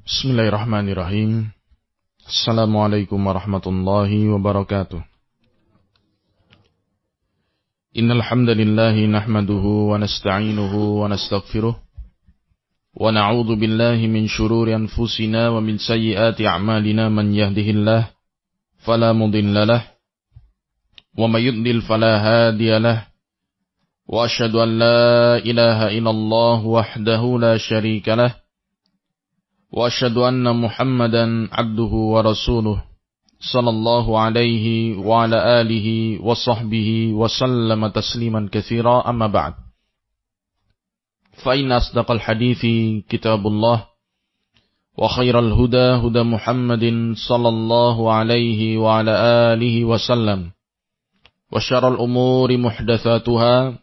Bismillahirrahmanirrahim. Assalamualaikum warahmatullahi wabarakatuh. Innal hamdalillahi nahmaduhu wa nasta'inuhu wa nastaghfiruh wa na'udzu billahi min shururi anfusina wa min sayyiati a'malina man yahdihillahu fala mudilla lahu wa may yudlil fala hadiya lahu wa asyhadu an la ilaha illallah wahdahu la syarika lahu wa asyhadu anna Muhammadan abduhu wa rasuluh sallallahu alaihi wa ala alihi wa sahbihi wa sallama tasliman katsira amma ba'd. Fa inna asdaqal hadithi kitabullah wa khairal huda huda Muhammadin sallallahu alaihi wa ala alihi wa sallam wa syarrul umuri muhdatsatuha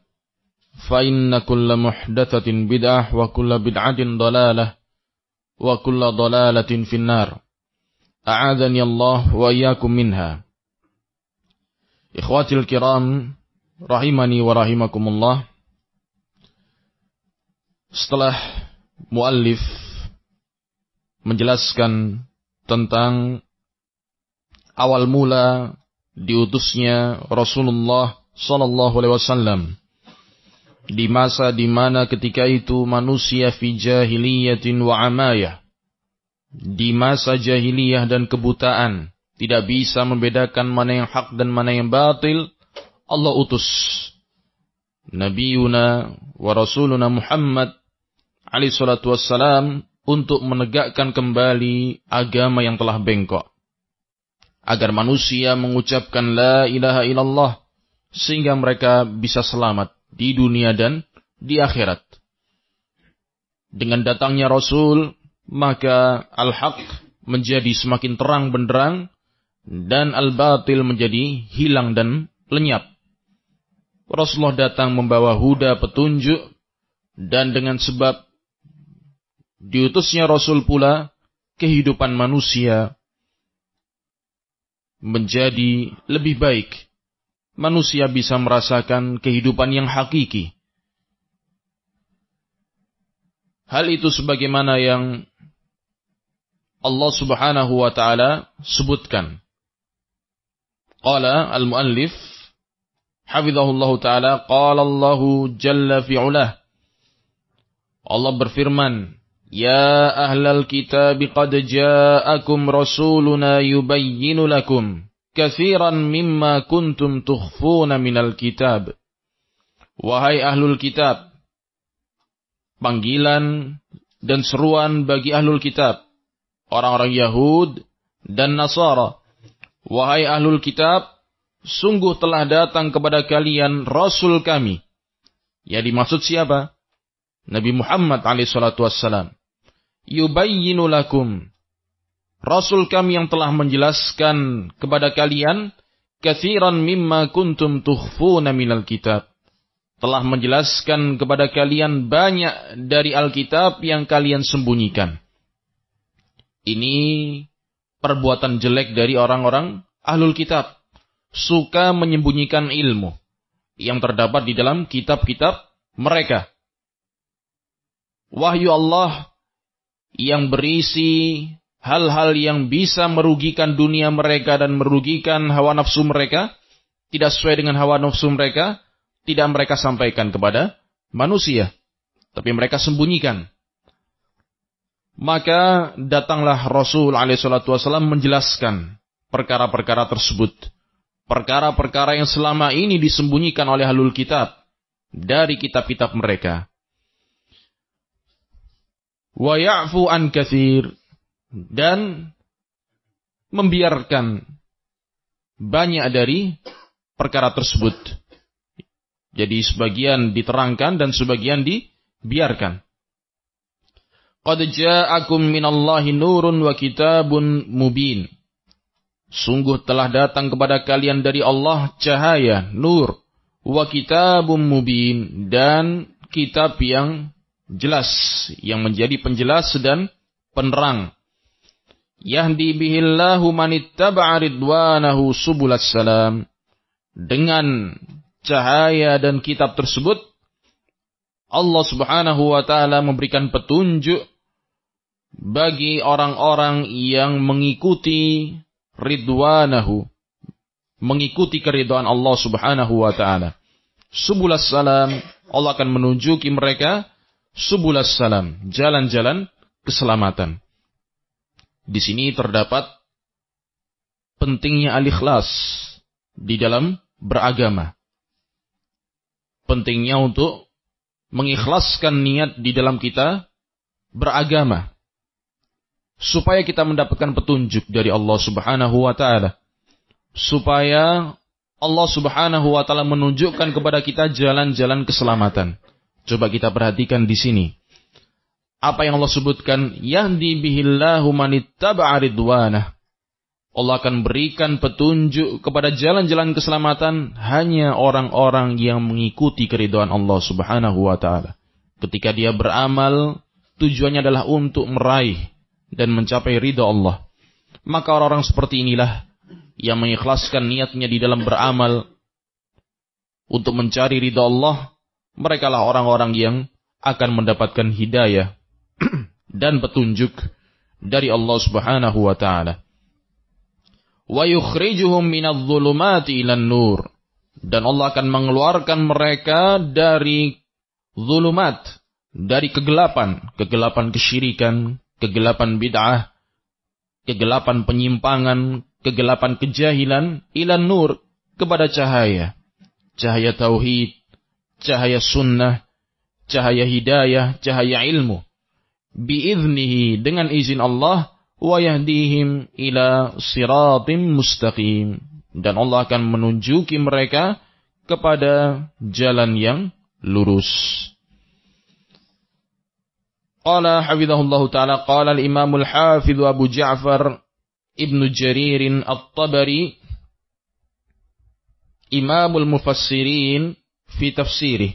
fa inna kulla muhdatsatin bid'ah wa kulla bid'atin dhalalah wa kulla dhalalatin finnar. A'adhani Allah wa iyyakum minha. Ikhwatil kiram rahimani wa rahimakumullah. Setelah muallif menjelaskan tentang awal mula diutusnya Rasulullah sallallahu alaihi wasallam di masa di mana ketika itu manusia fi jahiliyatin wa amayah, di masa jahiliyah dan kebutaan, tidak bisa membedakan mana yang hak dan mana yang batil, Allah utus Nabiuna wa Rasuluna Muhammad alaihi salatu wassalam untuk menegakkan kembali agama yang telah bengkok, agar manusia mengucapkan la ilaha illallah sehingga mereka bisa selamat di dunia dan di akhirat. Dengan datangnya Rasul, maka al-haq menjadi semakin terang benderang dan al-batil menjadi hilang dan lenyap. Rasulullah datang membawa huda petunjuk, dan dengan sebab diutusnya Rasul pula, kehidupan manusia menjadi lebih baik. Manusia bisa merasakan kehidupan yang hakiki. Hal itu sebagaimana yang Allah subhanahu wa ta'ala sebutkan. Qala al-muallif hafizahullahu ta'ala, qala Allahu jalla fi'ulah. Allah berfirman, ya ahlal kitab qad ja'akum rasuluna yubayyinu lakum katsiran mimma kuntum tukhfuna minal kitab. Wahai ahlul kitab, panggilan dan seruan bagi ahlul kitab, orang-orang Yahud dan Nasara. Wahai ahlul kitab, sungguh telah datang kepada kalian Rasul kami. Yang dimaksud siapa? Nabi Muhammad alaihi salatu wassalam. Yubayyinu lakum, Rasul kami yang telah menjelaskan kepada kalian katsiran mimma kuntum tukhfuna minal kitab. Telah menjelaskan kepada kalian banyak dari Alkitab yang kalian sembunyikan. Ini perbuatan jelek dari orang-orang ahlul kitab. Suka menyembunyikan ilmu yang terdapat di dalam kitab-kitab mereka. Wahyu Allah yang berisi hal-hal yang bisa merugikan dunia mereka dan merugikan hawa nafsu mereka, tidak sesuai dengan hawa nafsu mereka, tidak mereka sampaikan kepada manusia, tapi mereka sembunyikan. Maka datanglah Rasul alaihi salatu wasallam menjelaskan perkara-perkara tersebut. Perkara-perkara yang selama ini disembunyikan oleh ahlul kitab dari kitab-kitab mereka. Wa ya'fu an katsir, dan membiarkan banyak dari perkara tersebut. Jadi sebagian diterangkan dan sebagian dibiarkan. Qad ja'akum minallahi nurun wa kitabun mubin. Sungguh telah datang kepada kalian dari Allah cahaya, nur, wa kitabun mubin, dan kitab yang jelas, yang menjadi penjelas dan penerang. Yahdi bihillahu manittaba'a ridwanahu subulas salam. Dengan cahaya dan kitab tersebut, Allah subhanahu wa ta'ala memberikan petunjuk bagi orang-orang yang mengikuti ridwanahu, mengikuti keridhaan Allah Subhanahu wa taala. Subulas salam, Allah akan menunjuki mereka subulas salam, jalan-jalan keselamatan. Di sini terdapat pentingnya al-ikhlas di dalam beragama. Pentingnya untuk mengikhlaskan niat di dalam kita beragama, supaya kita mendapatkan petunjuk dari Allah Subhanahu wa taala, supaya Allah Subhanahu wa taala menunjukkan kepada kita jalan-jalan keselamatan. Coba kita perhatikan di sini. Apa yang Allah sebutkan, yahdi bihillahu manittaba'a ridwanah. Allah akan berikan petunjuk kepada jalan-jalan keselamatan hanya orang-orang yang mengikuti keridhaan Allah Subhanahu wa taala. Ketika dia beramal, tujuannya adalah untuk meraih dan mencapai ridha Allah. Maka orang-orang seperti inilah yang mengikhlaskan niatnya di dalam beramal untuk mencari ridha Allah. Mereka lah orang-orang yang akan mendapatkan hidayah dan petunjuk dari Allah Subhanahu wa taala. Wa yukhrijuhum minadh-dhulumati ilan nur. Dan Allah akan mengeluarkan mereka dari zulumat, dari kegelapan, kegelapan kesyirikan, kegelapan bid'ah, kegelapan penyimpangan, kegelapan kejahilan, ilan nur, kepada cahaya. Cahaya tauhid, cahaya sunnah, cahaya hidayah, cahaya ilmu. Biiznihi, dengan izin Allah, wa yahdihim ila siratim mustaqim. Dan Allah akan menunjuki mereka kepada jalan yang lurus. Qala hafidhahullahu ta'ala, qala al-imamul hafidhu Abu Ja'far Ibnu Jaririn At-Tabari, Imamul Mufassirin fi tafsirih.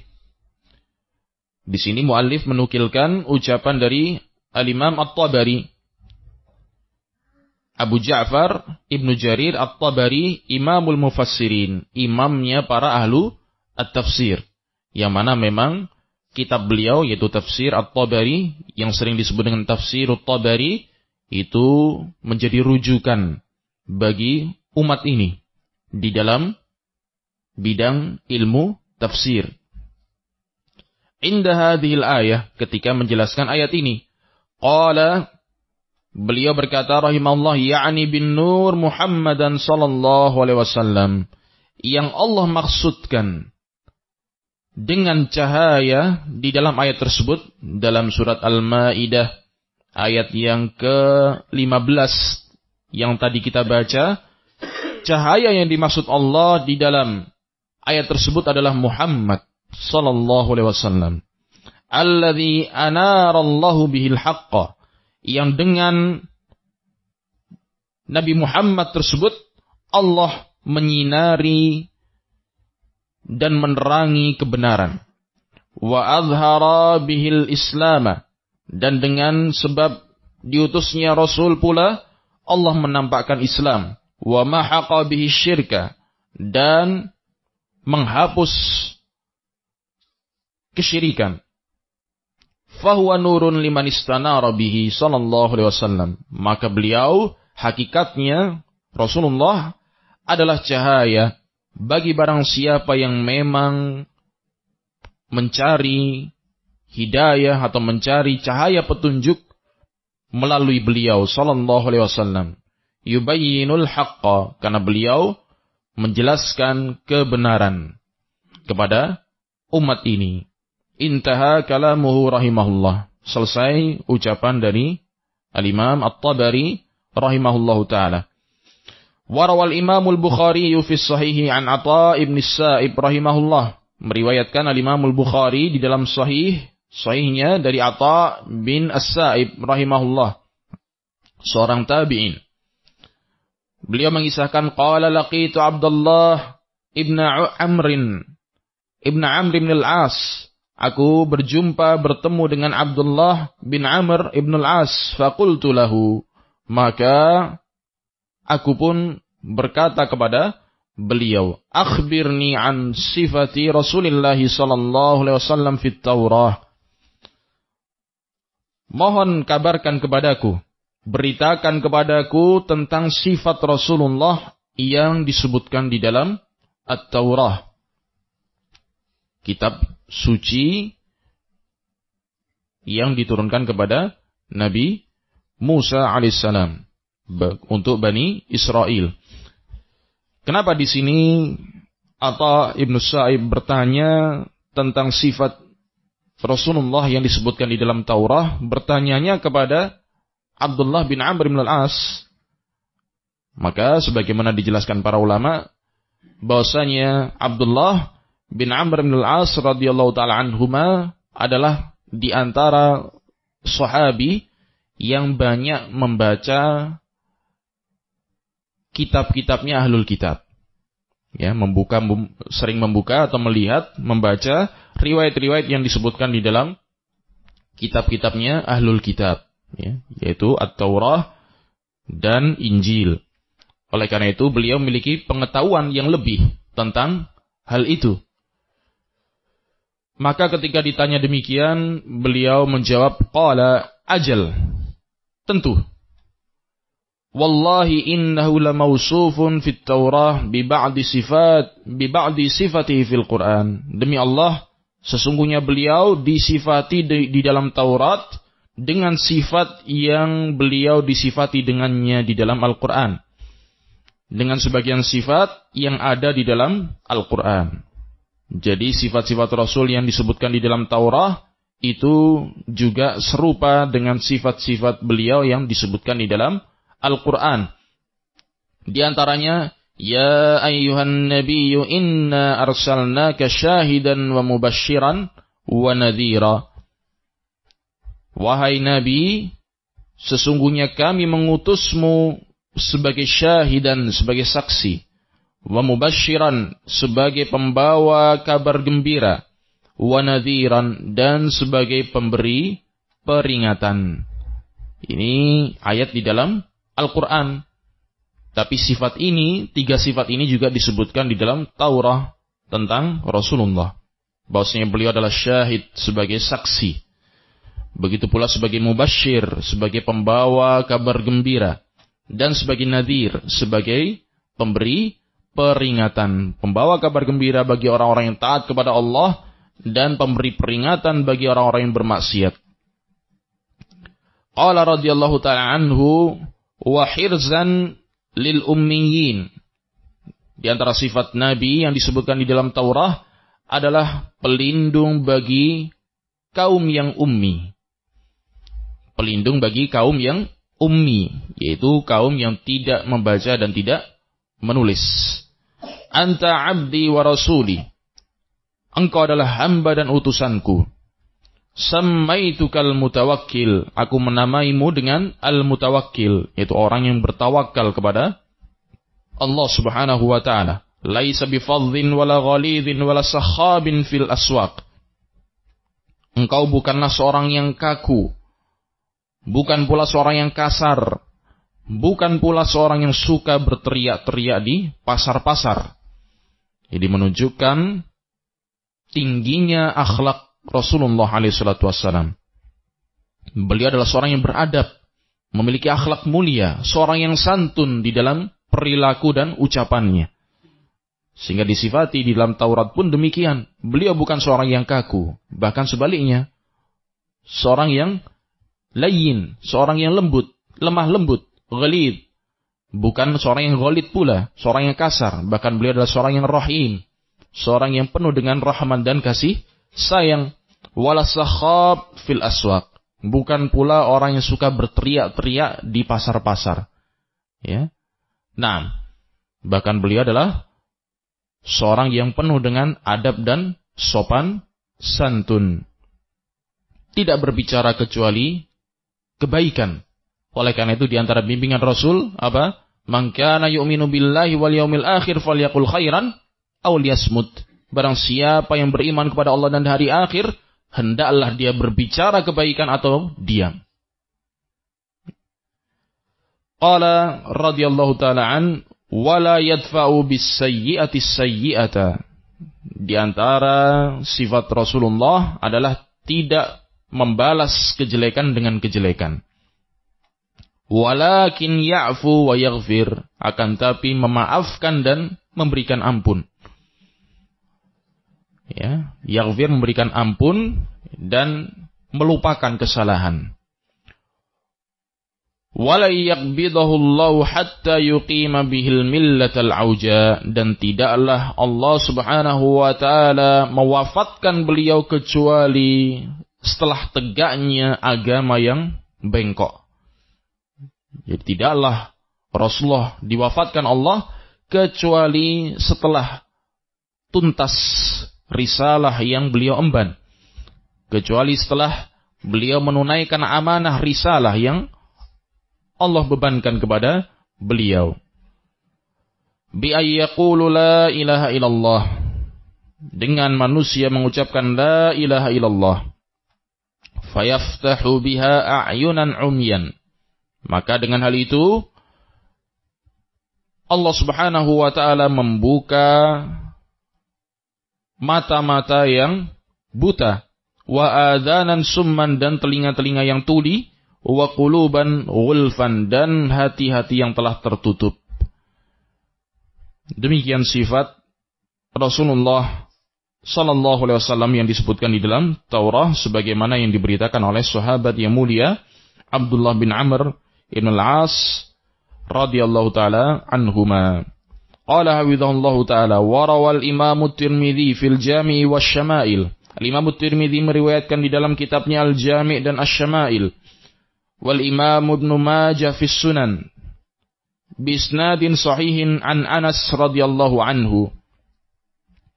Di sini muallif menukilkan ucapan dari Al-Imam At-Tabari. Abu Ja'far Ibnu Jarir At-Tabari, Imamul Mufassirin, imamnya para ahlu at-tafsir. Yang mana memang kitab beliau yaitu Tafsir At-Tabari, yang sering disebut dengan Tafsir At-Tabari, itu menjadi rujukan bagi umat ini di dalam bidang ilmu tafsir. Inda hadhil ayah, ketika menjelaskan ayat ini, qala, beliau berkata rahimahullah, ya'ni bin nur Muhammadan sallallahu alaihi wasallam, yang Allah maksudkan dengan cahaya di dalam ayat tersebut, dalam surat Al-Maidah ayat yang ke-15 yang tadi kita baca, cahaya yang dimaksud Allah di dalam ayat tersebut adalah Muhammad sallallahu alaihi wasallam. Alladzi anarallahu bihil haqqa, yang dengan Nabi Muhammad tersebut Allah menyinari dan menerangi kebenaran. Wa azhara bihil islama, dan dengan sebab diutusnya Rasul pula Allah menampakkan Islam. Wa mahaqa bihi syirka, dan menghapus kesyirikan. Fahuwa nurun liman istanara bihi sallallahu alaihi wasallam. Maka beliau, hakikatnya Rasulullah adalah cahaya bagi barang siapa yang memang mencari hidayah atau mencari cahaya petunjuk melalui beliau sallallahu alaihi wasallam. Yubayyinul haqqa, karena beliau menjelaskan kebenaran kepada umat ini. Intaha kalamuhu rahimahullah. Selesai ucapan dari Al-Imam At-Tabari rahimahullahu ta'ala. Warawal Imamul Bukhari fi sahihi an Atha ibn Sa'ib rahimahullah. Meriwayatkan Al-Imamul Bukhari di dalam sahihnya dari Atha bin As-Sa'ib rahimahullah, seorang tabi'in. Beliau mengisahkan, qala laqitu Abdullah ibn Amr ibn al-As. Aku bertemu dengan Abdullah bin Amr ibn al-As. Faqultu lahu, maka aku pun berkata kepada beliau, akhbirni an sifati Rasulillah sallallahu alaihi wasallam fit Taurah. mohon kabarkan kepadaku, beritakan kepadaku tentang sifat Rasulullah yang disebutkan di dalam At-Taurah, kitab suci yang diturunkan kepada Nabi Musa alaihissalam untuk Bani Israel. Kenapa di sini Atha Ibnu Sa'ib bertanya tentang sifat Rasulullah yang disebutkan di dalam Taurah? Bertanyanya kepada Abdullah bin Amr bin al-As. Maka sebagaimana dijelaskan para ulama, bahwasanya Abdullah bin Amr bin al-As radhiyallahu taala anhuma adalah di antara sahabi yang banyak membaca kitab-kitabnya ahlul kitab. Ya, sering membuka atau melihat, membaca riwayat-riwayat yang disebutkan di dalam kitab-kitabnya ahlul kitab, ya, yaitu At-Taurah dan Injil. Oleh karena itu beliau memiliki pengetahuan yang lebih tentang hal itu. Maka ketika ditanya demikian, beliau menjawab, qala ajal, tentu. Wallahi innahu lamausufun fit Taurah bi ba'di sifatihi fil Quran. Demi Allah, sesungguhnya beliau disifati di dalam Taurat dengan sifat yang beliau disifati dengannya di dalam Al-Quran, dengan sebagian sifat yang ada di dalam Al-Quran. Jadi sifat-sifat Rasul yang disebutkan di dalam Taurah itu juga serupa dengan sifat-sifat beliau yang disebutkan di dalam Al-Quran. Di antaranya, ya ayyuhan nabiyyu inna arsalnaka syahidan wa mubashiran wa nadhira. Wahai Nabi, sesungguhnya kami mengutusmu sebagai syahidan, sebagai saksi, wa mubashiran, sebagai pembawa kabar gembira, wa nadhiran, dan sebagai pemberi peringatan. Ini ayat di dalam Al-Quran. Tapi sifat ini, 3 sifat ini juga disebutkan di dalam Taurah tentang Rasulullah. Bahwasanya beliau adalah syahid, sebagai saksi. Begitu pula sebagai mubashir, sebagai pembawa kabar gembira. Dan sebagai nadhir, sebagai pemberi peringatan. Pembawa kabar gembira bagi orang-orang yang taat kepada Allah, dan pemberi peringatan bagi orang-orang yang bermaksiat. Qala radhiyallahu ta'ala anhu, wa hirzan lil ummiyin. Di antara sifat Nabi yang disebutkan di dalam Taurah adalah pelindung bagi kaum yang ummi. Pelindung bagi kaum yang ummi, yaitu kaum yang tidak membaca dan tidak menulis. Anta abdi wa rasuli. Engkau adalah hamba dan utusanku. Sammaitukal mutawakkil, aku menamaimu dengan al-mutawakkil, yaitu orang yang bertawakal kepada Allah Subhanahu wa taala. Laisa bifadhin wala ghalidhin wala sakhabin fil aswaq. Engkau bukanlah seorang yang kaku, bukan pula seorang yang kasar, bukan pula seorang yang suka berteriak-teriak di pasar-pasar. Jadi menunjukkan tingginya akhlak Rasulullah SAW. Beliau adalah seorang yang beradab, memiliki akhlak mulia, seorang yang santun di dalam perilaku dan ucapannya. Sehingga disifati di dalam Taurat pun demikian. Beliau bukan seorang yang kaku, bahkan sebaliknya, seorang yang layyin, seorang yang lembut, lemah lembut, ghalid. Bukan seorang yang ghalid pula, seorang yang kasar. Bahkan beliau adalah seorang yang rahim, seorang yang penuh dengan rahman dan kasih sayang. Wala sakhab fil aswaq, bukan pula orang yang suka berteriak-teriak di pasar-pasar. Ya. Nah, bahkan beliau adalah seorang yang penuh dengan adab dan sopan santun. Tidak berbicara kecuali kebaikan. Oleh karena itu di antara bimbingan Rasul apa? Man kana yu'minu billahi wal yaumil akhir falyaqul khairan aw liyasmut. Barang siapa yang beriman kepada Allah dan hari akhir, hendaklah dia berbicara kebaikan atau diam. Qala radhiyallahu ta'ala an, wala yadfa'u bis-sayyi'ati as-sayyi'ata. Di antara sifat Rasulullah adalah tidak membalas kejelekan dengan kejelekan. Walakin ya'fu wa yaghfir, akan tapi memaafkan dan memberikan ampun. Ya, yaghfir memberikan ampun dan melupakan kesalahan. Wala yaqbidahu Allah hatta yuqima bihil millatal auja, dan tidaklah Allah Subhanahu wa taala mewafatkan beliau kecuali setelah tegaknya agama yang bengkok. Jadi tidaklah Rasulullah diwafatkan Allah kecuali setelah tuntas risalah yang beliau emban, kecuali setelah beliau menunaikan amanah risalah yang Allah bebankan kepada beliau. Bi ayyaqulu la ilaha illallah, dengan manusia mengucapkan la ilaha illallah, fayaftahu biha a'yunan umyan, maka dengan hal itu Allah Subhanahu wa taala membuka mata-mata yang buta, wa adzanan summan, dan telinga-telinga yang tuli, wa quluban ghulfan, dan hati-hati yang telah tertutup. Demikian sifat Rasulullah sallallahu alaihi wasallam yang disebutkan di dalam Taurat sebagaimana yang diberitakan oleh sahabat yang mulia Abdullah bin Amr ibn al-As radhiyallahu taala anhuma. Qala hafizahullahu taala wa rawal Imam Tirmidzi fil Jami' wasyama'il. Al-Imam Tirmidzi meriwayatkan di dalam kitabnya Al-Jami' dan Asy-Syama'il. Wal Imam Ibnu Majah fis Sunan bisnadin sahihin an Anas radhiyallahu anhu,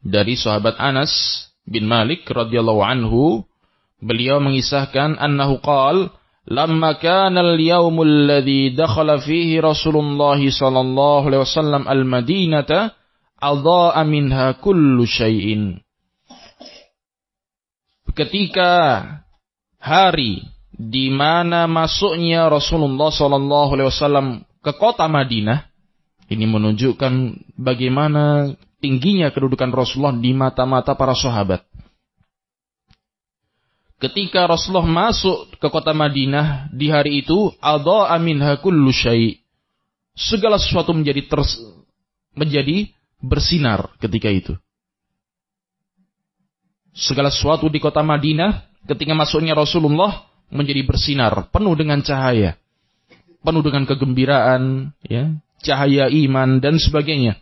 dari sahabat Anas bin Malik radhiyallahu anhu, beliau mengisahkan annahu qala lamma kana al-yawmul ladzi dakhala fihi Rasulullah sallallahu alaihi wasallam al-Madinata adha'a minha kullu syai'in. Ketika hari di mana masuknya Rasulullah sallallahu alaihi wasallam ke kota Madinah, ini menunjukkan bagaimana tingginya kedudukan Rasulullah di mata-mata para sahabat. Ketika Rasulullah masuk ke kota Madinah di hari itu, adha'a minha kullu syai', segala sesuatu menjadi bersinar ketika itu. Segala sesuatu di kota Madinah ketika masuknya Rasulullah menjadi bersinar, penuh dengan cahaya, penuh dengan kegembiraan, ya, cahaya iman dan sebagainya.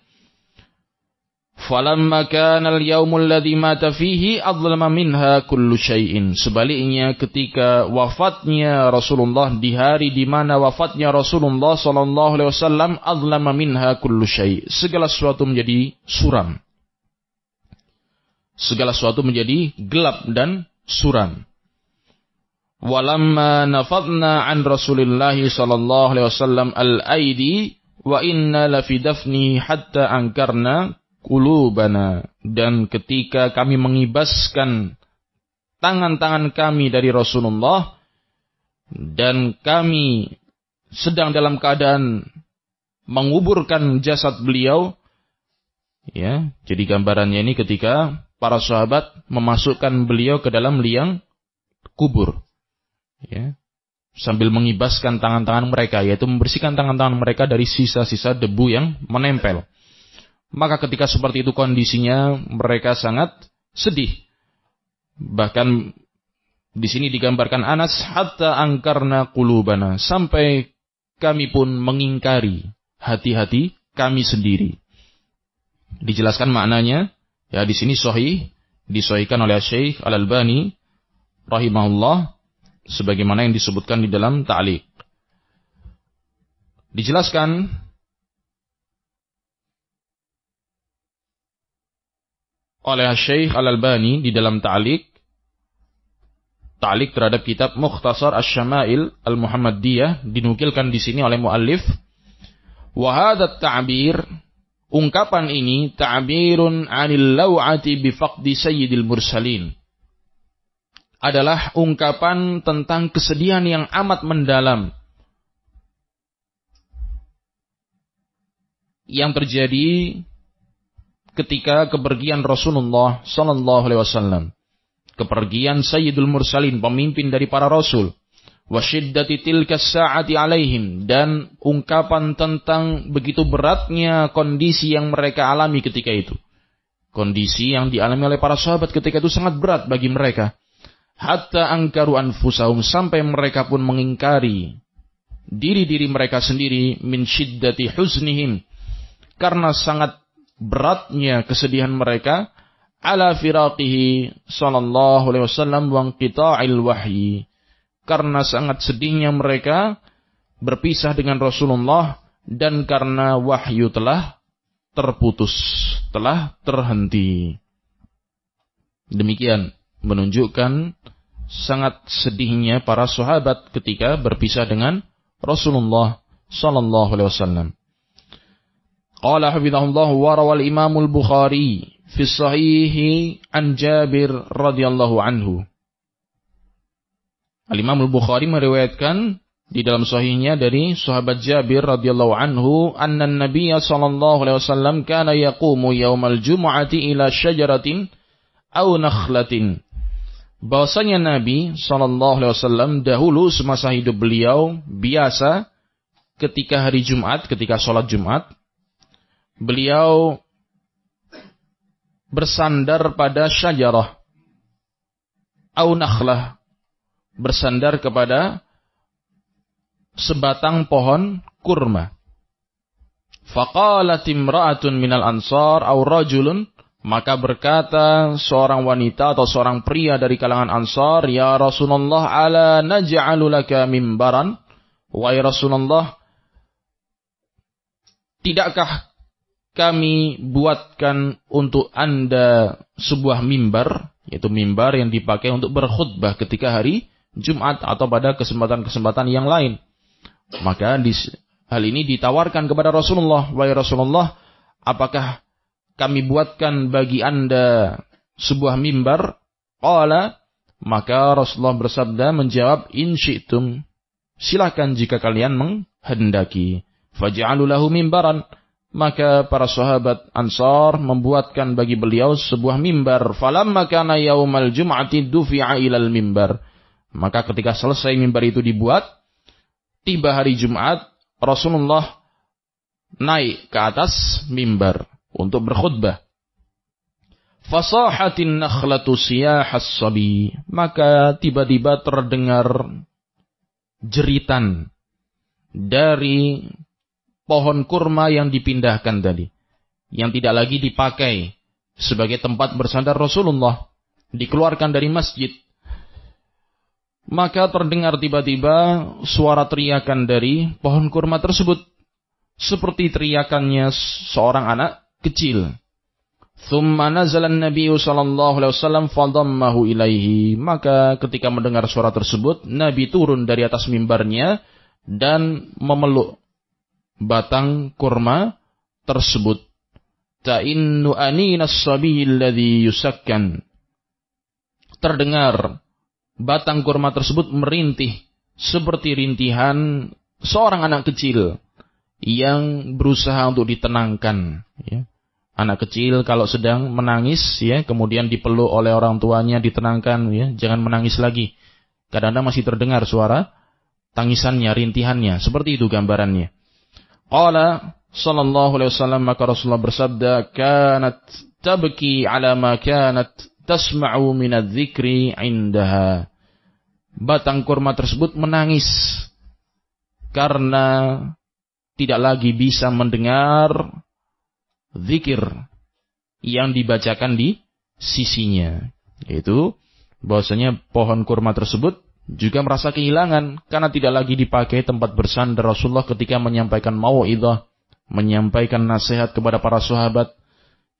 Falamma kana al-yaumul ladzi mata fihi adlama minha kullu syai'in. Sebaliknya ketika wafatnya Rasulullah, di hari di mana wafatnya Rasulullah sallallahu alaihi wasallam, adlama minha kullu syai', segala sesuatu menjadi suram. Segala sesuatu menjadi gelap dan suram. Walamma nafadna an Rasulillah sallallahu alaihi wasallam al-aidi wa inna la fi dafni hatta ankarna qulubana, dan ketika kami mengibaskan tangan-tangan kami dari Rasulullah dan kami sedang dalam keadaan menguburkan jasad beliau, ya, jadi gambarannya ini ketika para sahabat memasukkan beliau ke dalam liang kubur, ya, sambil mengibaskan tangan-tangan mereka, yaitu membersihkan tangan-tangan mereka dari sisa-sisa debu yang menempel. Maka ketika seperti itu kondisinya, mereka sangat sedih. Bahkan di sini digambarkan Anas, hatta angkarna qulubana, sampai kami pun mengingkari hati-hati kami sendiri. Dijelaskan maknanya, ya, di sini sahih, disahihkan oleh Syekh Al-Albani rahimahullah, sebagaimana yang disebutkan di dalam ta'liq. Dijelaskan oleh Syekh Al-Albani di dalam ta'liq terhadap kitab Mukhtasar Asy-Syama'il Al-Muhammadiyah, dinukilkan di sini oleh muallif, wa hadha at-ta'bir, ungkapan ini, ta'birun 'anil law'ati bi faqdi sayyidil mursalin, adalah ungkapan tentang kesedihan yang amat mendalam yang terjadi ketika kepergian Rasulullah sallallahu alaihi wasallam, kepergian Sayyidul Mursalin, pemimpin dari para rasul, wa syiddati tilkas sa'ati alaihim, dan ungkapan tentang begitu beratnya kondisi yang mereka alami ketika itu. Kondisi yang dialami oleh para sahabat ketika itu sangat berat bagi mereka. Hatta angkaru anfusahum, sampai mereka pun mengingkari diri-diri mereka sendiri, min syiddati huznihim, karena sangat beratnya kesedihan mereka, ala firaqihi sallallahu alaihi wasallam wa inqita'il wahyi, karena sangat sedihnya mereka berpisah dengan Rasulullah dan karena wahyu telah terputus, telah terhenti. Demikian menunjukkan sangat sedihnya para sahabat ketika berpisah dengan Rasulullah sallallahu alaihi wasallam. Qala hafizahullah wa rawal Imam al-Bukhari fi sahih an Jabir radhiyallahu anhu. Al-Imam al-Bukhari meriwayatkan di dalam sahihnya dari sahabat Jabir radhiyallahu anhu, anna an-nabiy sallallahu alaihi wasallam kana yaqumu yaumal jumu'ati ila syajaratin aw nakhlatin. Bahwasanya Nabi sallallahu alaihi wasallam dahulu semasa hidup beliau biasa ketika hari Jumat, ketika sholat Jumat, beliau bersandar pada syajarah aw nakhlah, bersandar kepada sebatang pohon kurma. Faqalat imra'atun minal ansar aw rajulun, maka berkata seorang wanita atau seorang pria dari kalangan Ansar, ya Rasulullah, ala naj'alu laka mimbaran, wahai Rasulullah, tidakkah kami buatkan untuk Anda sebuah mimbar, yaitu mimbar yang dipakai untuk berkhutbah ketika hari Jumat atau pada kesempatan-kesempatan yang lain. Maka hal ini ditawarkan kepada Rasulullah, wahai Rasulullah, apakah kami buatkan bagi Anda sebuah mimbar? Qala, maka Rasulullah bersabda menjawab, in syi'tum, silakan jika kalian menghendaki. Faj'alu lahu mimbaran, maka para sahabat Ansar membuatkan bagi beliau sebuah mimbar. Falamma kana yaumal jum'ati dufi'a ilal mimbar, maka ketika selesai mimbar itu dibuat, tiba hari Jumat, Rasulullah naik ke atas mimbar untuk berkhutbah. Fasahatin nakhlatu siyahas sabi, maka tiba-tiba terdengar jeritan dari pohon kurma yang dipindahkan tadi, yang tidak lagi dipakai sebagai tempat bersandar Rasulullah, dikeluarkan dari masjid. Maka terdengar tiba-tiba suara teriakan dari pohon kurma tersebut, seperti teriakannya seorang anak kecil. Thumma nazala an-nabiy sallallahu alaihi wasallam fadammahu ilaihi, maka ketika mendengar suara tersebut, Nabi turun dari atas mimbarnya dan memeluk batang kurma tersebut. Ta'innu aninas sabiyil ladzi yusakkan, terdengar batang kurma tersebut merintih seperti rintihan seorang anak kecil yang berusaha untuk ditenangkan, ya. Anak kecil kalau sedang menangis, ya, kemudian dipeluk oleh orang tuanya, ditenangkan, ya, jangan menangis lagi. Kadang-kadang masih terdengar suara tangisannya, rintihannya, seperti itu gambarannya. Qala sallallahu alaihi wasallam, maka Rasulullah bersabda, kanat tabki ala ma kanat tasma'u minadz dzikri indaha. Batang kurma tersebut menangis karena tidak lagi bisa mendengar zikir yang dibacakan di sisinya. Yaitu bahwasanya pohon kurma tersebut juga merasa kehilangan karena tidak lagi dipakai tempat bersandar Rasulullah ketika menyampaikan mau'izah, menyampaikan nasihat kepada para sahabat.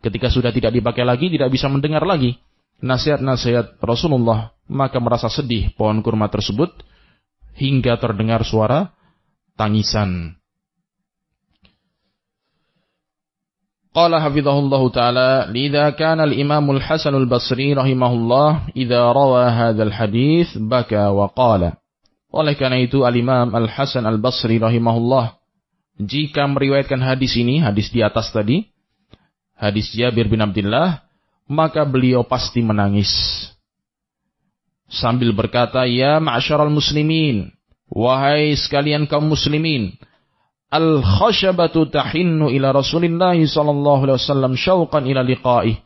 Ketika sudah tidak dipakai lagi, tidak bisa mendengar lagi nasihat-nasihat Rasulullah, maka merasa sedih pohon kurma tersebut hingga terdengar suara tangisan. Qala hafizahullahu ta'ala, lidha kana al-imamul Hasanul Basri rahimahullah idha rawa hadzal hadis baka wa qala. Oleh karena itu al-imam al-Hasan al-Basri rahimahullah, jika meriwayatkan hadis ini, hadis di atas tadi, hadis Jabir bin Abdullah, maka beliau pasti menangis. sambil berkata, "Ya ma'syaral muslimin, wahai sekalian kaum muslimin, al-khashabatu tahinnu ila Rasulillah sallallahu alaihi wasallam syauqan ila liqa'ih."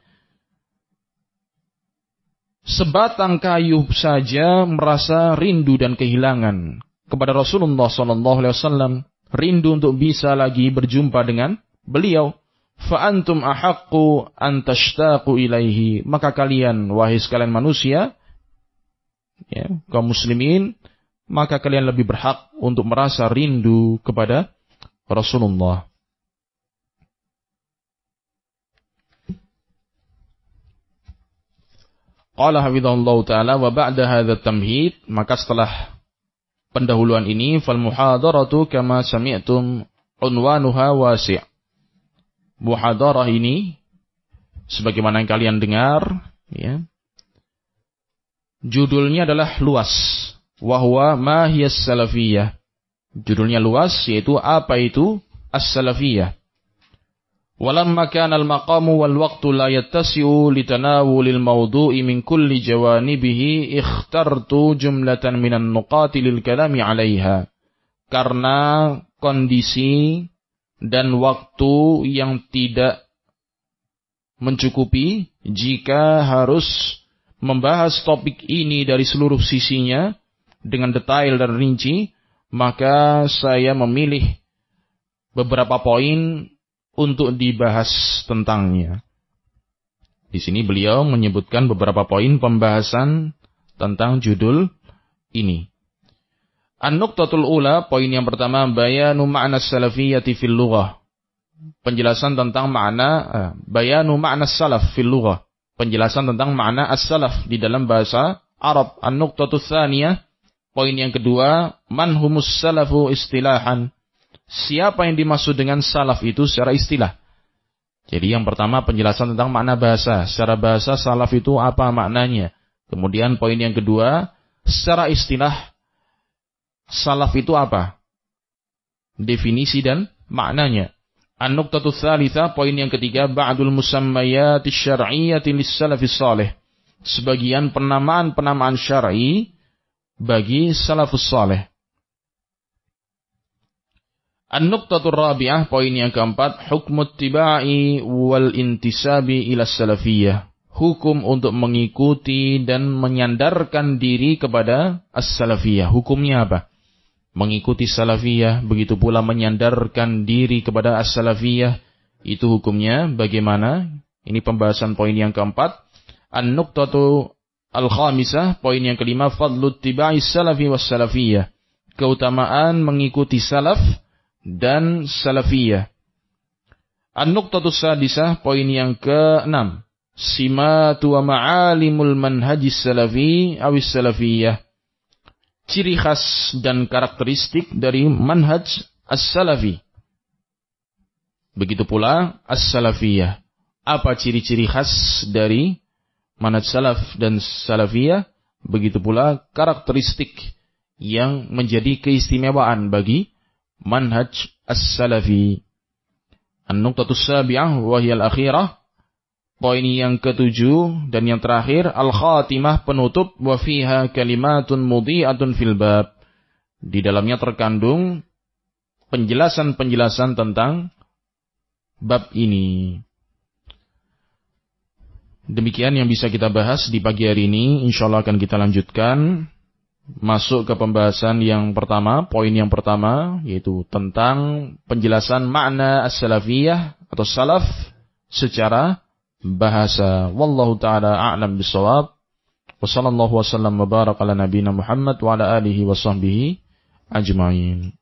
Sebatang kayu saja merasa rindu dan kehilangan kepada Rasulullah sallallahu alaihi wasallam, rindu untuk bisa lagi berjumpa dengan beliau. Fa antum ahaqqu an tashtaqu ilaihi, maka kalian wahai sekalian manusia, ya, kaum muslimin, maka kalian lebih berhak untuk merasa rindu kepada Rasulullah. Qala hafizahullah ta'ala wa ba'da hadha tamhid, maka setelah pendahuluan ini, fal muhadaratu kama sami'tum unwanuha wasi'. Muhadarah ini sebagaimana yang kalian dengar, ya, judulnya adalah luas. Wa huwa ma hiya as-salafiyah. Judulnya luas, yaitu apa itu as-salafiyah. Walamma kana al-maqamu wal waqtu la yattasi'u litanawulil mawdu'i min kulli jawanibihi, ikhtartu jumlatan minan nuqati lil kalami 'alaiha. Karena kondisi dan waktu yang tidak mencukupi jika harus membahas topik ini dari seluruh sisinya dengan detail dan rinci, maka saya memilih beberapa poin untuk dibahas tentangnya. Di sini beliau menyebutkan beberapa poin pembahasan tentang judul ini. An-nuqtatul ula, poin yang pertama, bayanu ma'na salafiyyati fil lughah. Penjelasan tentang bayanu ma'na salaf fil lughah. Penjelasan tentang makna as-salaf di dalam bahasa Arab. An-nuqtatul tsaniyah, poin yang kedua, man humus salafu istilahan. Siapa yang dimaksud dengan salaf itu secara istilah. Jadi yang pertama penjelasan tentang makna bahasa. Secara bahasa salaf itu apa maknanya. Kemudian poin yang kedua, secara istilah salaf itu apa? Definisi dan maknanya. An-nuqtatu tsalitsa, poin yang ketiga, ba'dul musammayati syar'iyyati lis-salafis salih. Sebagian penamaan syar'i bagi salafus salih. An-nuqtatu rabi'ah, poin yang keempat, hukmut tiba'i wal intisabi ila salafiyah. Hukum untuk mengikuti dan menyandarkan diri kepada as-salafiyah. Hukumnya apa? Mengikuti salafiyah, begitu pula menyandarkan diri kepada as-salafiyah, itu hukumnya bagaimana? Ini pembahasan poin yang keempat. An-nuqtatu al-khamisah, poin yang kelima, fadlut tiba'i salafi was salafiyah. Keutamaan mengikuti salaf dan salafiyah. An-nuqtatu sadisah, poin yang keenam, simatu wa ma'alimul manhajis salafi awis salafiyah. Ciri khas dan karakteristik dari manhaj as-salafi. Begitu pula as-salafiyah. Apa ciri-ciri khas dari manhaj salaf dan salafiyah? Begitu pula karakteristik yang menjadi keistimewaan bagi manhaj as-salafi. An-nuqtatus sabi'ah wa hiya al-akhirah. Poin yang ketujuh dan yang terakhir, al-khatimah, penutup, wa fiha kalimatun mudhi'atun fil bab. Di dalamnya terkandung penjelasan-penjelasan tentang bab ini. Demikian yang bisa kita bahas di pagi hari ini. Insyaallah akan kita lanjutkan masuk ke pembahasan yang pertama, poin yang pertama, yaitu tentang penjelasan makna as-salafiyah atau salaf secara bahasa. Wallahu ta'ala a'lam bisawab. Wa sallallahu wa sallam wa baraka ala nabina Muhammad wa ala alihi wa sahbihi ajma'in.